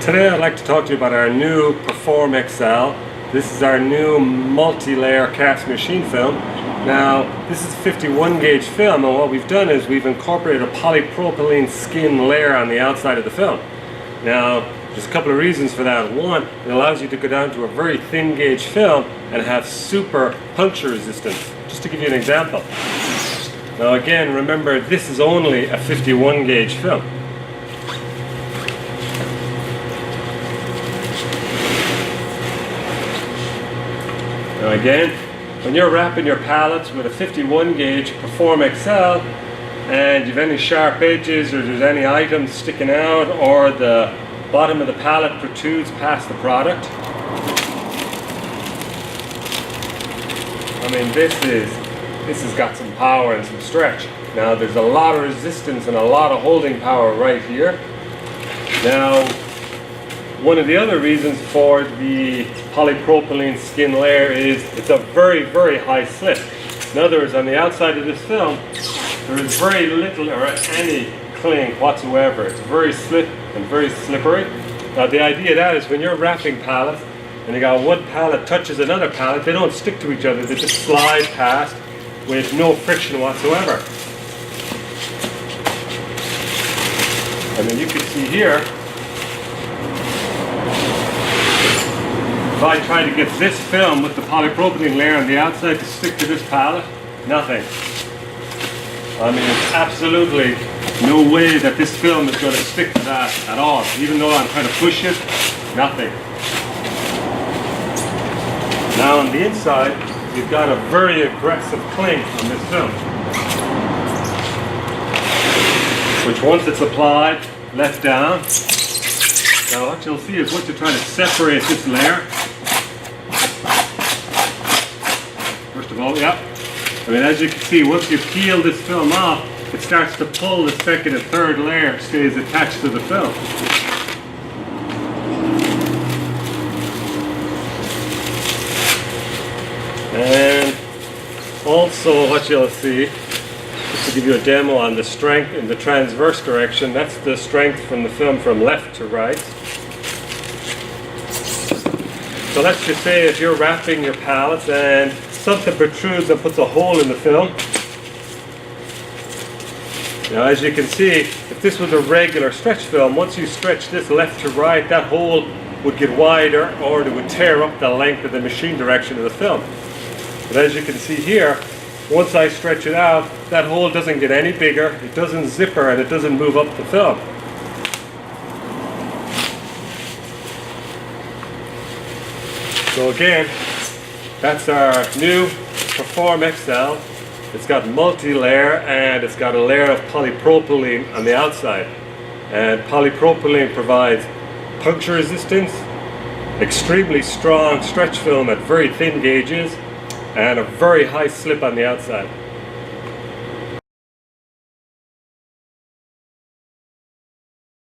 Today I'd like to talk to you about our new Perform XL. This is our new multi-layer cast machine film. Now this is 51 gauge film, and what we've done is we've incorporated a polypropylene skin layer on the outside of the film. Now there's a couple of reasons for that. One, it allows you to go down to a very thin gauge film and have super puncture resistance. Just to give you an example. Now again, remember this is only a 51 gauge film. Now again, when you're wrapping your pallets with a 51 gauge Perform XL and you've any sharp edges or there's any items sticking out or the bottom of the pallet protrudes past the product, I mean this has got some power and some stretch. Now there's a lot of resistance and a lot of holding power right here. Now one of the other reasons for the polypropylene skin layer is it's a very, very high slip. In other words, on the outside of this film, there is very little or any cling whatsoever. It's very slick and very slippery. Now the idea of that is when you're wrapping pallets and you got one pallet touches another pallet, they don't stick to each other, they just slide past with no friction whatsoever. And then you can see here, if I try to get this film with the polypropylene layer on the outside to stick to this pallet, nothing. I mean, it's absolutely no way that this film is going to stick to that at all. Even though I'm trying to push it, nothing. Now on the inside, you've got a very aggressive cling on this film, which once it's applied, left down. Now what you'll see is once you're trying to separate this layer, first of all, yeah, I mean as you can see, once you peel this film off, it starts to pull the second and third layer stays attached to the film. And also what you'll see, just to give you a demo on the strength in the transverse direction, that's the strength from the film from left to right. So let's just say if you're wrapping your pallets and something protrudes and puts a hole in the film. Now as you can see, if this was a regular stretch film, once you stretch this left to right, that hole would get wider or it would tear up the length of the machine direction of the film. But as you can see here, once I stretch it out, that hole doesn't get any bigger, it doesn't zipper, and it doesn't move up the film. So again, that's our new Perform XL. It's got multi-layer and it's got a layer of polypropylene on the outside. And polypropylene provides puncture resistance, extremely strong stretch film at very thin gauges, and a very high slip on the outside.